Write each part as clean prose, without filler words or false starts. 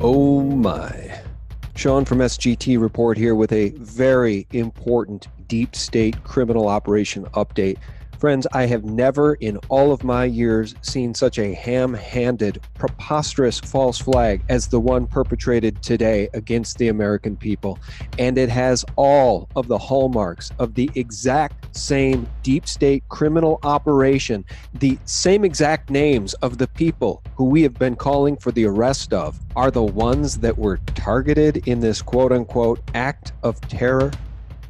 Oh my. Sean from STG Report here with a very important deep state criminal operation update. Friends, I have never in all of my years seen such a ham-handed, preposterous false flag as the one perpetrated today against the American people. And it has all of the hallmarks of the exact same deep state criminal operation, the same exact names of the people who we have been calling for the arrest of are the ones that were targeted in this quote-unquote act of terror.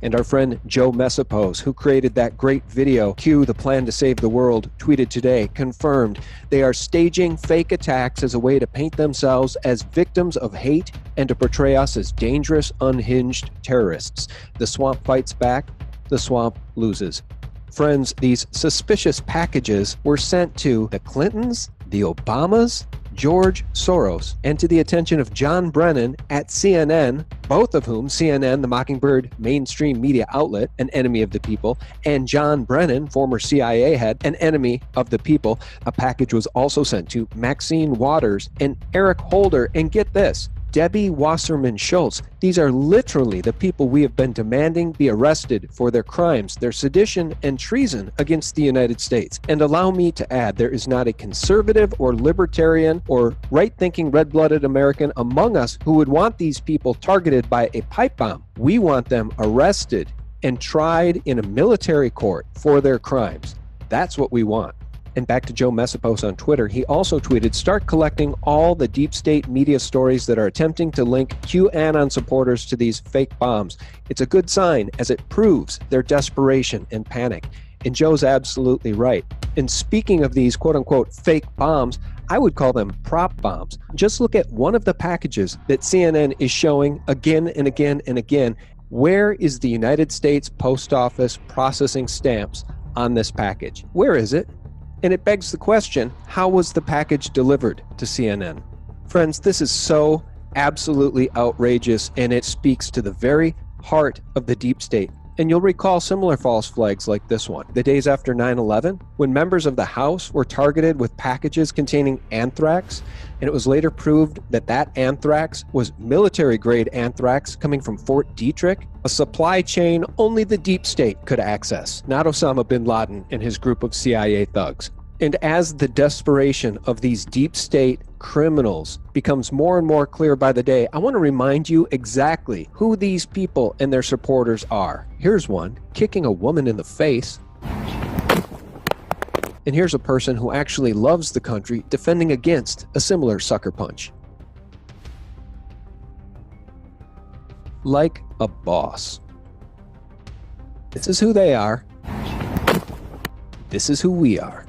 And our friend Joe Messapos, who created that great video, Cue the Plan to Save the World, tweeted today, confirmed they are staging fake attacks as a way to paint themselves as victims of hate and to portray us as dangerous, unhinged terrorists. The swamp fights back, the swamp loses. Friends, these suspicious packages were sent to the Clintons, the Obamas, George Soros, and to the attention of John Brennan at CNN, both of whom, CNN, the Mockingbird mainstream media outlet, an enemy of the people, and John Brennan, former CIA head, an enemy of the people. A package was also sent to Maxine Waters and Eric Holder, and get this, Debbie Wasserman Schultz. These are literally the people we have been demanding be arrested for their crimes, their sedition and treason against the United States. And allow me to add, there is not a conservative or libertarian or right-thinking red-blooded American among us who would want these people targeted by a pipe bomb. We want them arrested and tried in a military court for their crimes. That's what we want. And back to Joe Messapos on Twitter, he also tweeted, start collecting all the deep state media stories that are attempting to link QAnon supporters to these fake bombs. It's a good sign as it proves their desperation and panic. And Joe's absolutely right. And speaking of these quote-unquote fake bombs, I would call them prop bombs. Just look at one of the packages that CNN is showing again and again and again. Where is the United States Post Office processing stamps on this package? Where is it? And it begs the question, how was the package delivered to CNN? Friends, this is so absolutely outrageous, and it speaks to the very heart of the deep state. And you'll recall similar false flags like this one. The days after 9/11, when members of the House were targeted with packages containing anthrax, and it was later proved that that anthrax was military-grade anthrax coming from Fort Detrick, a supply chain only the deep state could access, not Osama bin Laden and his group of CIA thugs. And as the desperation of these deep state criminals becomes more and more clear by the day, I want to remind you exactly who these people and their supporters are. Here's one, kicking a woman in the face. And here's a person who actually loves the country defending against a similar sucker punch. Like a boss. This is who they are. This is who we are.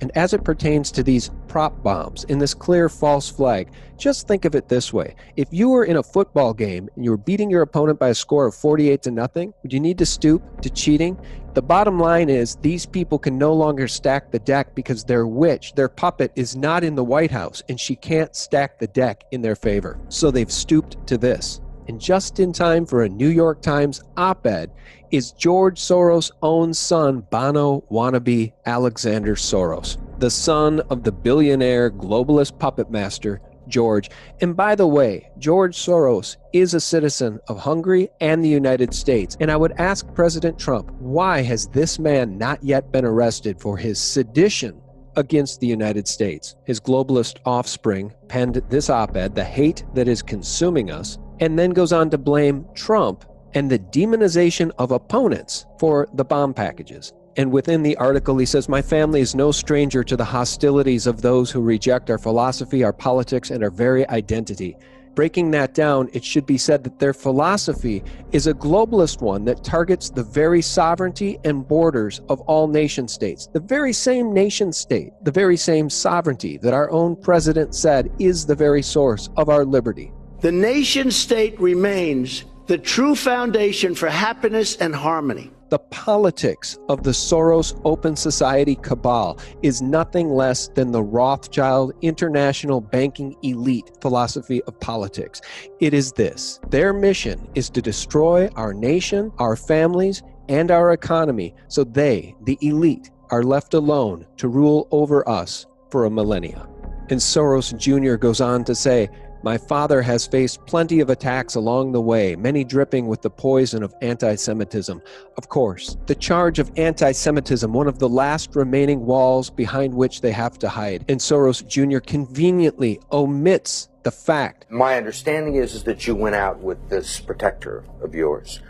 And as it pertains to these prop bombs in this clear false flag, just think of it this way. If you were in a football game and you were beating your opponent by a score of 48-0, would you need to stoop to cheating? The bottom line is these people can no longer stack the deck because their witch, their puppet, is not in the White House and she can't stack the deck in their favor. So they've stooped to this. And just in time for a New York Times op-ed is George Soros' own son, Bono wannabe Alexander Soros, the son of the billionaire globalist puppet master, George. And by the way, George Soros is a citizen of Hungary and the United States. And I would ask President Trump, why has this man not yet been arrested for his sedition against the United States? His globalist offspring penned this op-ed, The Hate That Is Consuming Us, and then goes on to blame Trump and the demonization of opponents for the bomb packages. And within the article, he says, my family is no stranger to the hostilities of those who reject our philosophy, our politics, and our very identity. Breaking that down, it should be said that their philosophy is a globalist one that targets the very sovereignty and borders of all nation states. The very same nation state, the very same sovereignty that our own president said is the very source of our liberty. The nation state remains the true foundation for happiness and harmony. The politics of the Soros Open Society cabal is nothing less than the Rothschild international banking elite philosophy of politics. It is this. Their mission is to destroy our nation, our families, and our economy so they, the elite, are left alone to rule over us for a millennia. And Soros Jr. goes on to say, "My father has faced plenty of attacks along the way, many dripping with the poison of anti-Semitism." Of course, the charge of anti-Semitism, one of the last remaining walls behind which they have to hide. And Soros Jr. conveniently omits the fact. My understanding is that you went out with this protector of yours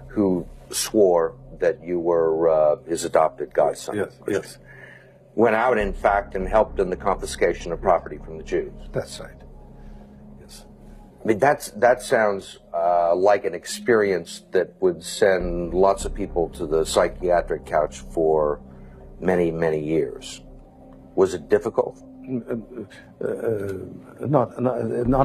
who swore that you were his adopted godson. Yes. Went out, in fact, and helped in the confiscation of property from the Jews. That's right. Yes. I mean, that sounds like an experience that would send lots of people to the psychiatric couch for many, many years. Was it difficult? Not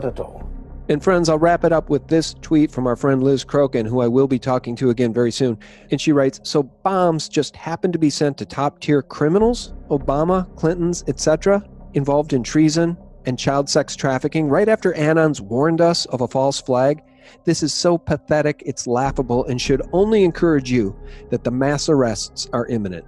at all. And friends, I'll wrap it up with this tweet from our friend Liz Crokin, who I will be talking to again very soon. And she writes, "So bombs just happen to be sent to top-tier criminals, Obama, Clintons, etc., involved in treason and child sex trafficking right after Annon's warned us of a false flag? This is so pathetic, it's laughable, and should only encourage you that the mass arrests are imminent."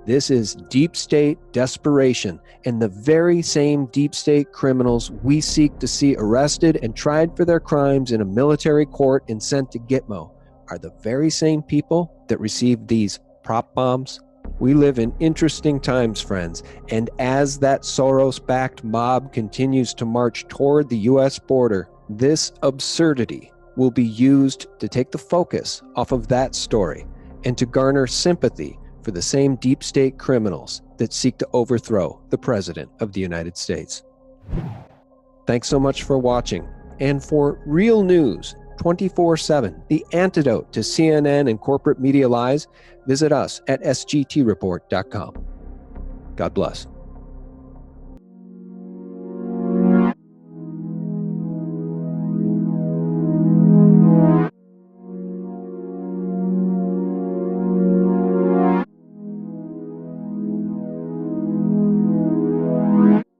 This is deep state desperation, and the very same deep state criminals we seek to see arrested and tried for their crimes in a military court and sent to Gitmo are the very same people that received these prop bombs. We live in interesting times, friends, and as that Soros-backed mob continues to march toward the U.S. border, this absurdity will be used to take the focus off of that story and to garner sympathy for the same deep state criminals that seek to overthrow the President of the United States. Thanks so much for watching. And for real news 24/7, the antidote to CNN and corporate media lies, visit us at sgtreport.com. God bless.